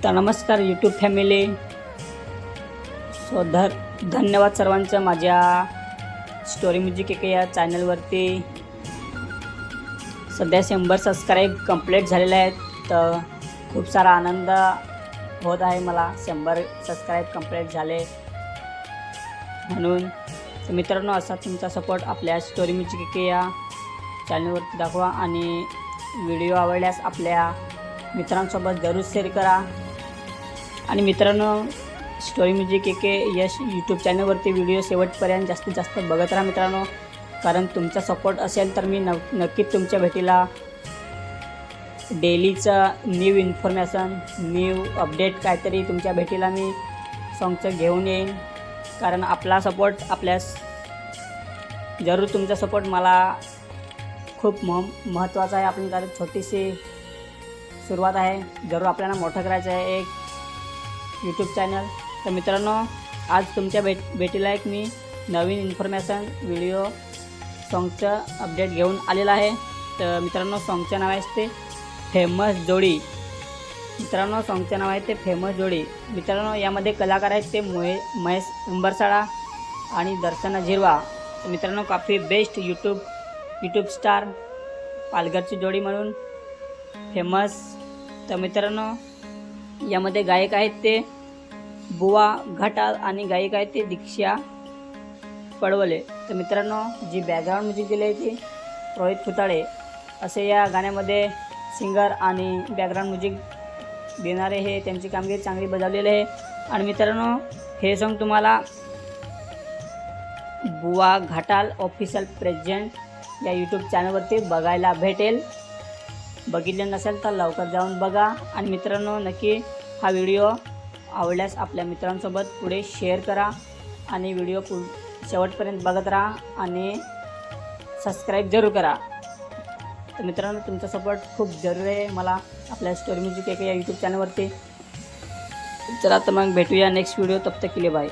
तर नमस्कार YouTube family. धन्यवाद सर्वांचं माझ्या स्टोरी म्युझिक एके या चॅनलवरती सध्या 100 सबस्क्राईब कंप्लीट झालेले आहेत. तर खूप सारा आनंद होत आहे मला 100 सबस्क्राईब कंप्लीट झाले म्हणून. तर मित्रांनो, असा तुमचा सपोर्ट आपल्या स्टोरी म्युझिक एके या चॅनलवरती दाखवा आणि व्हिडिओ आवडल्यास आपल्या मित्रांसोबत जरूर शेअर करा. आणि मित्रांनो, स्टोरी म्युझिक एके यश यूट्यूब चॅनलवरती व्हिडिओ शेवटपर्यंत जास्तीत जास्त बघत राहा मित्रांनो, कारण तुमचा सपोर्ट असेल तर मी नक्कीच तुमच्या भेटीला डेलीचं न्यू इन्फॉर्मेशन, न्यू अपडेट काहीतरी तुमच्या भेटीला मी सॉंगचं घेऊन येईन. कारण आपला सपोर्ट आपल्यास जरूर, तुमचा सपोर्ट मला खूप महत्त्वाचा आहे. आपण कारण छोटीशी सुरुवात आहे, जरूर आपल्याला मोठं करायचं आहे एक यूट्यूब चॅनल. तर मित्रांनो, आज तुमच्या भेटीला एक मी नवीन इन्फॉर्मेशन व्हिडिओ सॉंगचं अपडेट घेऊन आलेला आहे. तर मित्रांनो, सॉंगचं नाव आहे ते फेमस जोडी. मित्रांनो, सॉंगचं नाव आहे ते फेमस जोडी. मित्रांनो, यामध्ये कलाकार आहेत ते महेश उंबरसाळा आणि दर्शना झिरवा. तर मित्रांनो, काफी बेस्ट यूट्यूब स्टार, पालघरची जोडी म्हणून फेमस. तर मित्रांनो, यामध्ये गायक आहेत ते बुवा घाटाल आणि गायिका आहेत ते दीक्षा पडवले. तर मित्रांनो, जी बॅकग्राऊंड म्युझिक दिली आहे ती रोहित खुताळे असे या गाण्यामध्ये सिंगर आणि बॅकग्राऊंड म्युझिक देणारे हे त्यांची कामगिरी चांगली बजावलेली आहे. आणि मित्रांनो, हे सॉन्ग तुम्हाला बुवा घाटाल ऑफिशियल प्रेझेंट या यूट्यूब चॅनलवरती बघायला भेटेल. बघितले नसेल तर लवकर जाऊन बघा. आणि मित्रांनो, नक्की हा व्हिडिओ आवडल्यास आपल्या मित्रांसोबत पुढे शेअर करा आणि व्हिडिओ शेवटपर्यंत बघत राहा आणि सबस्क्राईब जरूर करा. तर मित्रांनो, तुमचा सपोर्ट खूप जरूरी आहे मला आपल्या स्टोरी म्युझिक एके या यूट्यूब चॅनलवरती. चला तर मग भेटूया नेक्स्ट व्हिडिओ. तब तक के लिए बाय.